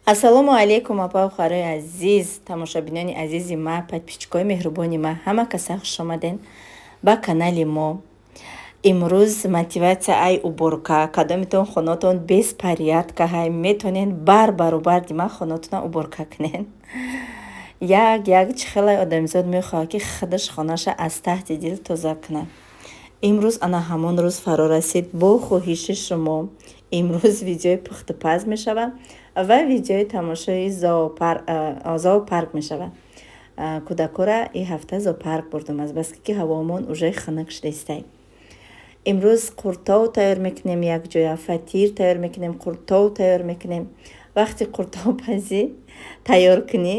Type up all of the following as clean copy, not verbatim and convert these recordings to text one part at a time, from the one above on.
ассалому алейкум апа ухарои азиз, тамошобинони азизи ма, подписчикои меҳрубони ма, ҳама каса хуш омаден ба канали мо. имрӯз мотиватсия ай уборка, кадомитон хонотон беспорядка ҳай метонен бар баробар дима хонотона уборка кунен. як чихелай одамзод мехоҳад ки худаш хонаша аз таҳти дил тоза кунад. имрӯз ана ҳамон рӯз фаро расид бо хоҳиши шумо. имрӯз видеои пухтупаз мешавад ва видеои тамошои зоопарк мешавад. кӯдакора ин ҳафта зоопарк бурдум азбаски ки ҳавомон уже хунук шудастай. имрӯз қуртов тайёр мекунем, якҷоя фатир тайёр мекунем, қуртов тайёр мекунем. вақти қуртовпазӣ тайёр кунӣ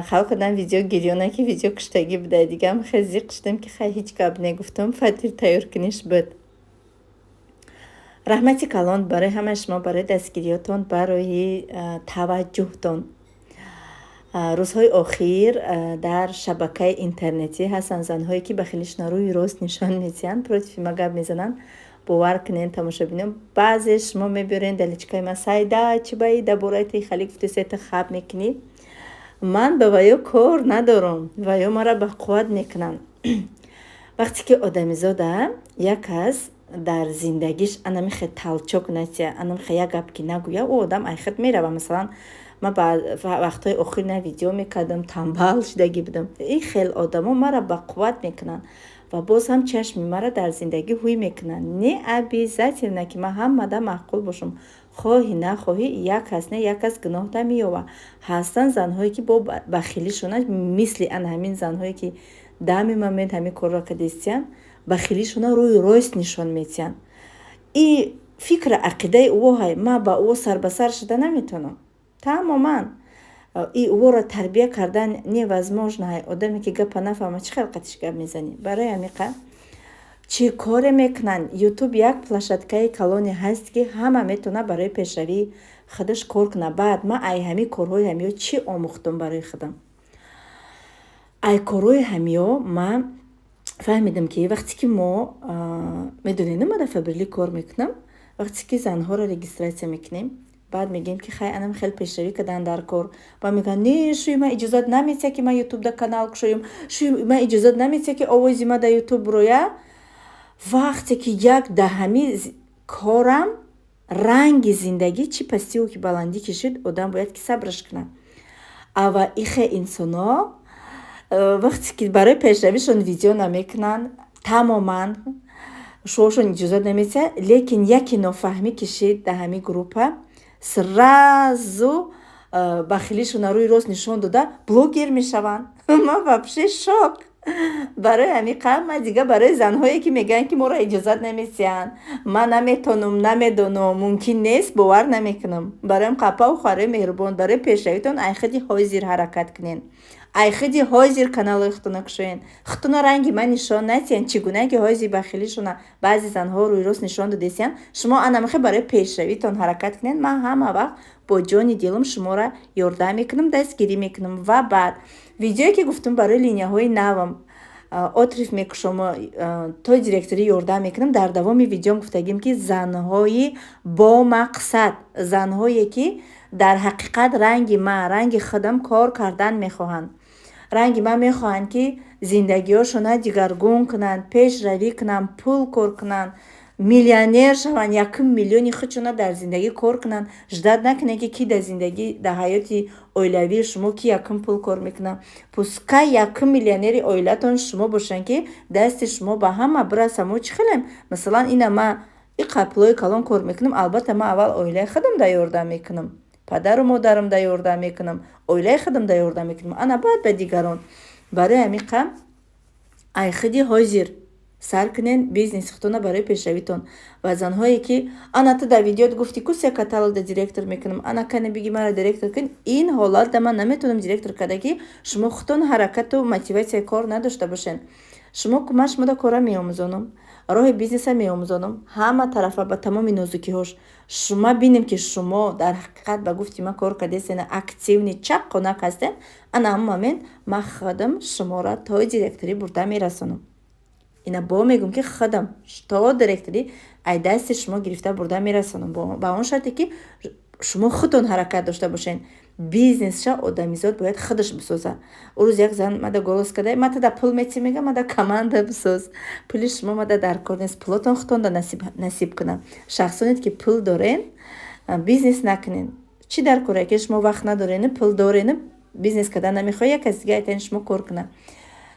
халқ кардам видео гирёна ки видео куштагӣ буда, дигам хези қуштам ки хай ҳеҷ гап негуфтам, фатир тайёр куниш буд. раҳмати калон барои ҳамаи шумо, барои дастгириётон, барои таваҷҷӯҳтон. рӯзҳои охир дар шабакаи интернетӣ ҳастанд занҳое ки ба хелишона рӯи рост нишон медиҳанд, против ма гап мезананд. бовар кунед тамошобинон, баъзе шумо мебарен даличкаи ма сайда чибаи да бораи ти хали гуфти сета хаб мекунӣ. ман ба ваё кор надорам, ваё мара ба қувват мекунанд. вақте ки одамизода як кас дар зиндагиш ана мехе талчок натия, ана мехе як гап ки нагӯя, ӯ одам айхат мерава. масалан ма ба вақтҳои охир на видео мекардам, тамбал шудагӣ будам. ин хел одамо мара ба қувват мекунанд ва боз ҳам чашми мара дар зиндагӣ ҳуй мекунанд. не обязательно ки ма ҳамада маъқул бошам, хоҳӣ нахоҳӣ як кас не як кас гуноҳ меёва. ҳастанд занҳое ки бо бахилишона мисли ана ҳамин занҳое ки дами момент ҳамин корро кардистиянд, бахилишона рӯи рост нишон медиҳанд. и фикра ақидаи ӯҳай, ма ба ӯ сар ба сар шуда наметавонам. тамоман и ӯро тарбия кардан невозможно. одаме ки гапа нафаҳма чӣ халқатиш гап мезанӣ. барои ҳамиқа чӣ коре мекунанд. ютуб як площадкаи калоне ҳаст ки ҳама метавона барои пешравии худаш кор кунад. баъд ма ай ҳами корҳои ҳамиё чӣ омӯхтам барои худам. ай корҳои ҳамиё ма фаҳмидам ки вақте ки мо медонем ма дар фабрили кор мекунам, вақте ки занҳоро регистратсия мекунем, баъд мегем ки хай анам хел пешравӣ кадан дар кор. ба мегӯянд не шуи ма иҷозат наметия ки ма ютуб да канал кушоям, шуи ма иҷозат наметия ки овози ма да ютуб буроя. вақте ки як даҳами корам ранги зиндагӣ чӣ пастиву ки баландӣ кишид, одам бояд ки сабраш кунад. ава ихе инсоно вақте ки барои пешравишон видео намекунанд, тамоман шуошон иҷозат наметия, лекин яке нофаҳмӣ кишид да ҳами группа, сразу ба хилишона рӯи рост нишон дода блогер мешаванд. ма вообще шок. барои ҳамиқа ма дига барои занҳое ки мегӯянд ки моро иҷозат намедиҳанд, ма наметонам, намедонам, мумкин нест, бовар намекунам. барои қапа ухарои меҳрубон, барои пешравитон айхуди ҳозир ҳаракат кунен. айхуди ҳозир каналои хутуна кушоен. хутуна ранги ма нишон натиҳанд. чӣ гуна ки ҳозир ба хилишона баъзи занҳо рӯи рост нишон додесиянд, шумо анамахе барои пешравитон ҳаракат кунед. ман ҳама вақт бо ҷони дилам шуморо ёрдам мекунам, дастгирӣ мекунам. ва баъд видеое ки гуфтам барои линияҳои навам отриф мекушам, то директорӣ ёрдам мекунам. дар давоми видеом гуфтагим ки занҳои бомақсад, занҳое ки дар ҳақиқат ранги ма, ранги худам кор кардан мехоҳанд. ранги ма мехоҳанд ки зиндагиҳошона дигаргун кунанд, пешравӣ кунанд, пул кор кунанд, миллионер шаванд, 1 миллиони худшона дар зиндагӣ кор кунанд. ждат накунед ки дар зиндагӣ дар ҳаёти оилавии шумо ки 1 пул кор мекунанд. пускай 1 миллионери оилатон шумо бошанд ки дасти шумо ба ҳама бираса. мо чӣ хелем, масалан ина ма и қаплои калон кор мекунам, албатта ма аввал оилаи худам да ёрдам мекунам, падару модарам да ёрдам мекунам, оилаи худам да ёрдам мекунам, ана баъд ба дигарон. барои ҳамиқа ай худи ҳозир сар кунен бизнеси хутона барои пешравитон. ва занҳое ки ана ту дар видеот гуфти кусе каталог да директор мекунам, ана кане биги мара директор кун. ин ҳолат да ман наметавонам директор карда ки шумо хутон ҳаракату мотиватсияи кор надошта бошен. шумо кумаш мода кора меомӯзонам, роҳи бизнеса меомӯзонам, ҳама тарафа ба тамоми нозукиҳош. шумо бинем ки шумо дар ҳақиқат ба гуфти ма кор кардесен, активни чақ қонак ҳастен, ана ҳамон момент ма худам шуморо то директорӣ бурда мерасонам. ина бо мегӯм ки худам то директорӣ ай дасти шумо гирифта бурда мерасонам, ба он шарте ки шумо худтон ҳаракат дошта бошен. Бизнесша одамизод бояд худаш бисоза. ӯ рӯз як зан мада голос када, мата да пул мечи, мега мада команда бисоз. Пули шумо мада дар кор нест, пулотон худтон да насиб кунам. Шахсонет ки пул дорен, бизнес накунен. Чӣ дар кора ки шумо вақт надорен, пул дорен, бизнес кадан намехоҳед, як кас дига айтен шумо кор кунам.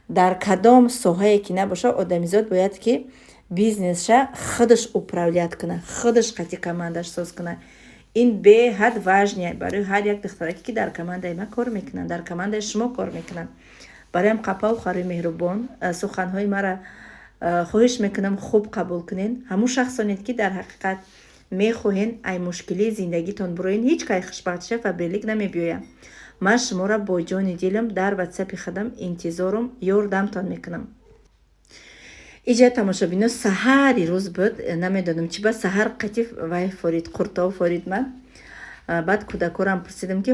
Дар кадом соҳае ки набоша, одамизод бояд ки бизнесша худаш управлят куна, худаш қати командаш соз куна. ин беҳад важне барои ҳар як духтараке ки дар командаи ма кор мекунанд, дар командаи шумо кор мекунанд. Бароям қапал хари меҳрубон, суханҳои мара хоҳиш мекунам хуб қабул кунен. Ҳамун шахсонет ки дар ҳақиқат мехоҳен ай мушкилии зиндагитон буроин ҳеҷ кай хушбахтиша ва белик намебиёям. Ман шуморо бо ҷони дилам дар ватсапи худам интизорум, ёрдамтон мекунам. иҷа тамошобино, саҳари рӯз буд, намедонам чӣ ба саҳар қатиф вай форид, қуртов форид ман. Баъд кӯдакорам пурсидам ки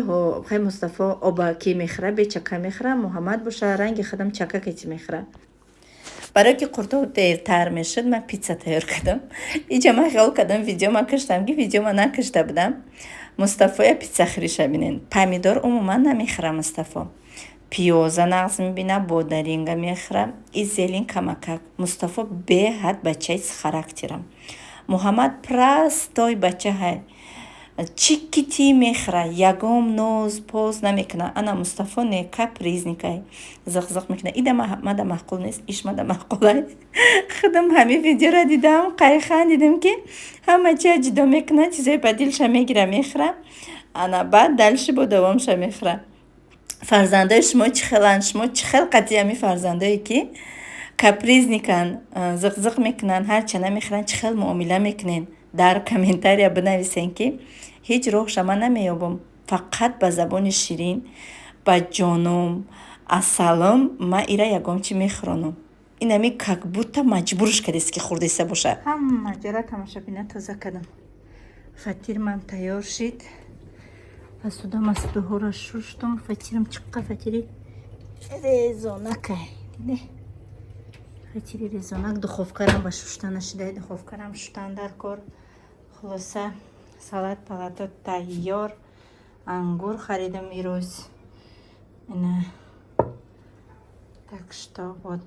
хай Мустафо оба ки мехӯра, бе чака мехӯра, Муҳаммад боша, ранги худам чака ки мехӯра. барое ки қуртов дертар мешуд, ман питса тайёр кардам. иҷа ман хиёл кардам видеома каштам, ки видеома накашта будам. Мустафо я питса хӯриша бинен. Помидор умуман намехӯра Мустафо. Пиёза нағз мебина, бодаринга мехӯра, и зелин камакак. Мустафо беҳад бачаи характерам. Муҳаммад простой бача ҳай. Чӣ ки тӣ мехӯра, ягом ноз поз намекуна. Ана Мустафо не капризникай. Зиқ-зиқ мекуна. Ида мада маъқул нест, иш мада маъқулай. Худам ҳамин видеоро дидам, қайхан дидам ки ҳама чия ҷудо мекуна, чизои ба дилша мегира мехӯра. Ана баъд далши бо давомша мехӯра. Фарзандаи шумо чӣ хеланд? Шумо чӣ хел қадри ҳамин фарзандое ки капризникан, зиқ-зиқ мекунан, ҳарча намехӯран, чӣ хел муомила мекунен? Дар комментария бинависен ки ҳеҷ роҳша ман намеёбам. Фақат ба забони ширин, ба ҷоном, асалом ман ира ягон чӣ мехӯронам. Ин ҳамин как будто маҷбурш кардест ки хӯрдиса боша. Ҳама ҷара тамошобина тоза кардам. Фатирмам тайёр шид. Посуда масудуҳоро шуштам. Фатирам чиққа фатири резонакай. Диде? Фатири резонак. Духовкарам ба шушта нашида. Духовкарам шуштан дар кор. Хулоса салат палато тайёр. Ангур харидам ирӯз. Ина так что вот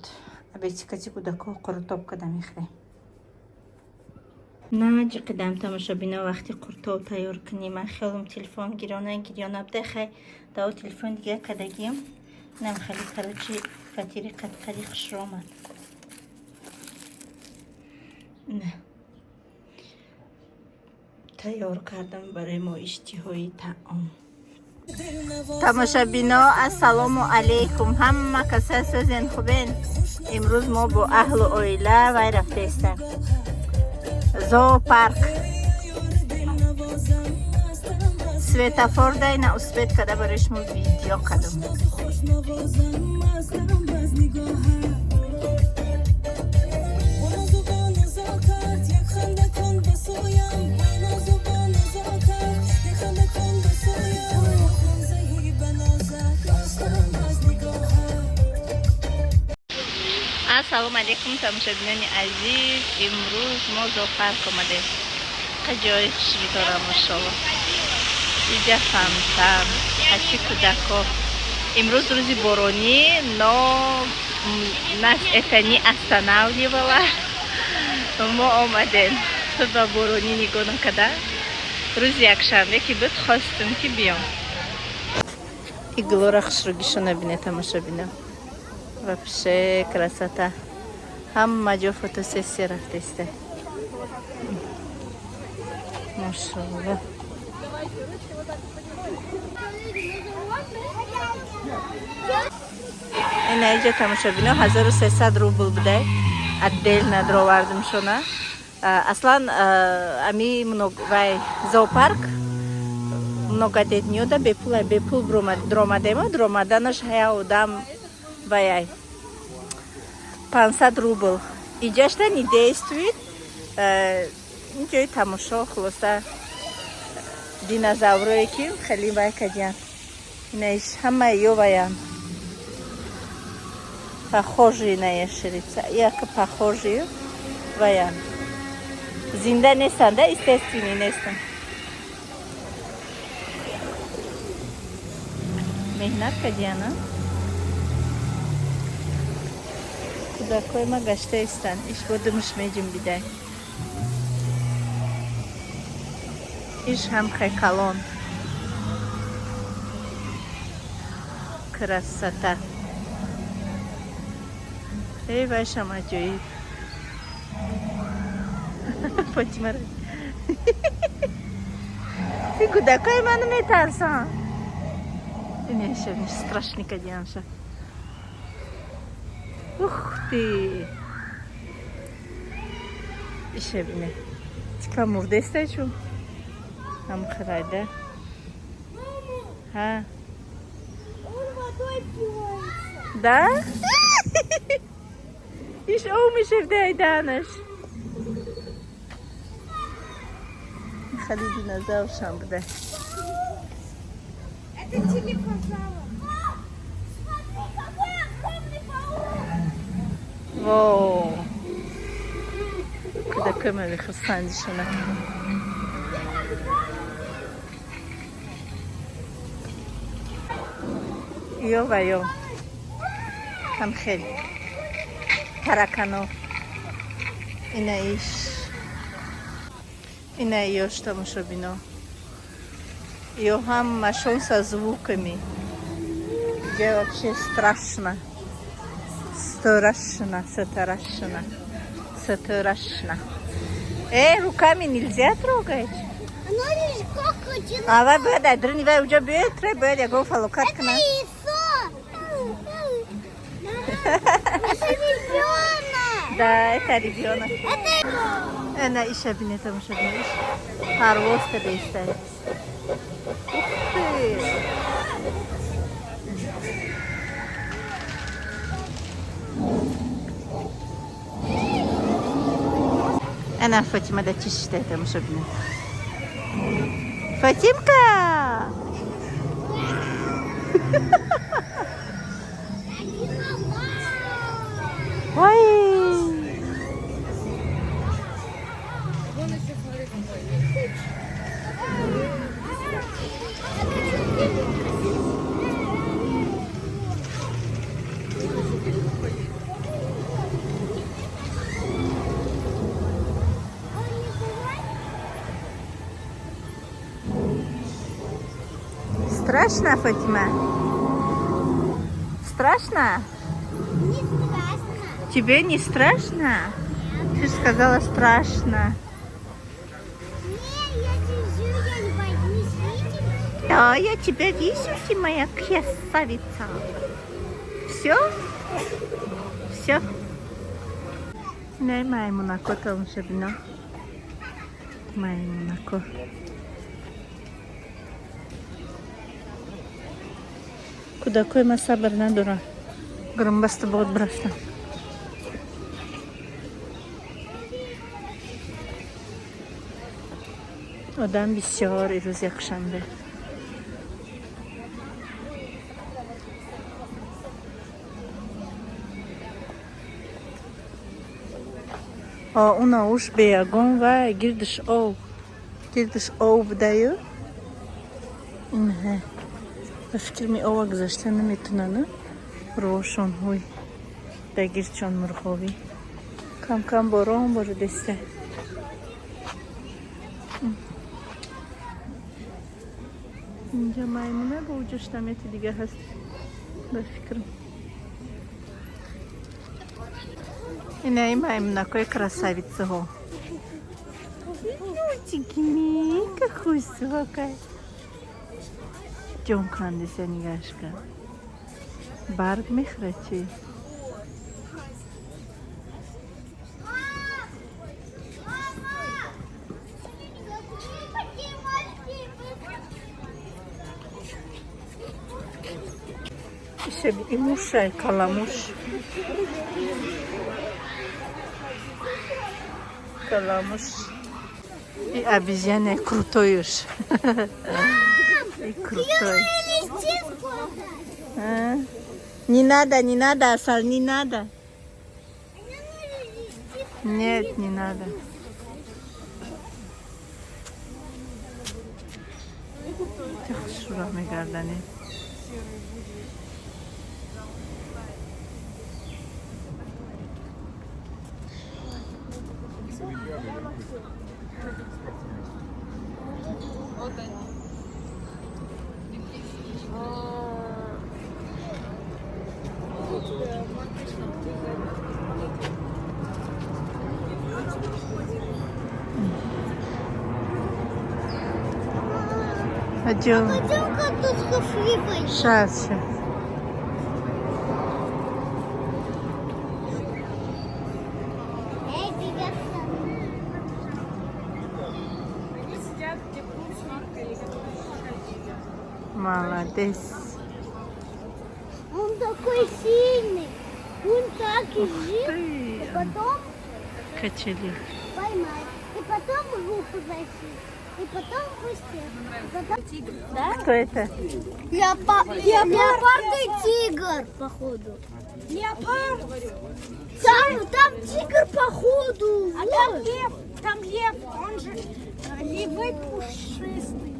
обетикати кудако қуртоб када мехӯрем. На ҷиқидам тамошобино, вақти қуртов тайёр кунем. Ман хиёлам телефон гирёна буда, хай дао телефон дига кадагиям. Инам хеле короче фатири қатқари хушромад. Не тайёр кардам барои мо иштиҳои таом. Тамошобино, ассалому алейкум. Ҳама каса сӯзен хубен. Имрӯз мо бо аҳлу оила вай рафтаистем зоопарк. Светофор дай на успет када барои шумо видео кадам. Ассалому алейкум тамошобинони азиз. Имрӯз мо зоопарк омадем. қаҷои хушрӣ дорам машоалло. Иҷа фамтам, ҳачи кӯдако. Имрӯз рӯзи боронӣ, но нас это не останавливало. Мо омадем ба боронӣ нигоҳ накарда. Рӯзи якшанбе ки буд, хостам ки биём. Иглора хушрӯгишо набине тамошобино. Вообще красота. Ҳама ҷо фотосессия рафтаисте. Машоалло. ин айҷа тамошобино 1300 рубл будай. Отдельно дровардим шона. Аслан ами вай зоопарк многодетниёда бепул дромадема. Дромаданаш ҳая одам ваяй 500 рубл. Иҷашта не действует. Инҷои тамошо хулоса динозаврое ки хеле вай кадиян. Инаиш ҳама ё ваян. Похожие на ящерица. Як похожие ваян. Зинда нестан, да, естественный нестан. меҳнат кардиана. Кӯдакҳои ма гашта истанд. Иш бо думуш меҷунбидай. Иш ҳам хай калон. Красота. Эй, вашам аҷоиб. Фотима. Ты кӯдакҳои ману метарсан. Инаша страшный кадианша. Ух ты. Иша бине. Типа мурдестай чу. Ам храйда. Ха. Он водой пьется. Да? Иш омишевдай данаш. Хали динозавр шам буде. Это телепозавр. Смотри, какой огромный паук. Воу. Кӯдакҳои ма бихусандишона. Ё ва ё. Ҳам хел. Таракано. Ина иш. Ина ёш тамошобино. Ё ҳам машон со звуками. Где вообще страшно. Страшно. Руками нельзя трогать. Оно лишь как один. Ава бедай, дрнивай уҷа биёд, бояд я гуфа лукат Это кунам. яйцо. Это ребенок. Да, это ребенок. Это Эна иша бине тамоша бине. Парвоз када истаид. Ух ты. Эна Фатима да чиштай тамоша бине. Фатимка! Ой! Страшно, Фатима? Страшно? не страшно. Тебе не страшно? Ты же сказала страшно. Не, я держу, я не боюсь. Видите? Да, я тебя вижу, ты моя красавица. Все? Все? Не, маймунако там шабина. Маймунако. Кӯдакҳои ма сабр надоранд. Гурмбаста бод бирафтам. одам бисёр ирӯз якшанбе. Уна уж беягон ва гирдиш ов будаю. Инҳе. Ба фикр меова гузашта наметунанд рошонҳои дагирчон мурғовӣ. Кам борон борудеста. Инҷа маймуна бо уҷашта мети дига ҳаст ба фикрам. Инаи маймунакои красавицаҳо. Нутики мика хусвакай. Ҷон кандиса нигашка. Барг мехӯрад чи? И мушай каламуш. Каламуш. И обезьяна крутой уж. И крутой. А? Не надо, Асал, не надо. Нет, не надо. Шура мегардане. Пойдем. Пойдем картошку фри поедим. Сейчас. Эй, ребята. Молодец. Он такой сильный. Он так и жил. Ты. И потом Качели. поймать. И потом руку зайти. И потом пустить. Да? Кто это? Леопардный тигр, походу. Леопард? Там тигр, походу. А там лев, он же левый пушистый.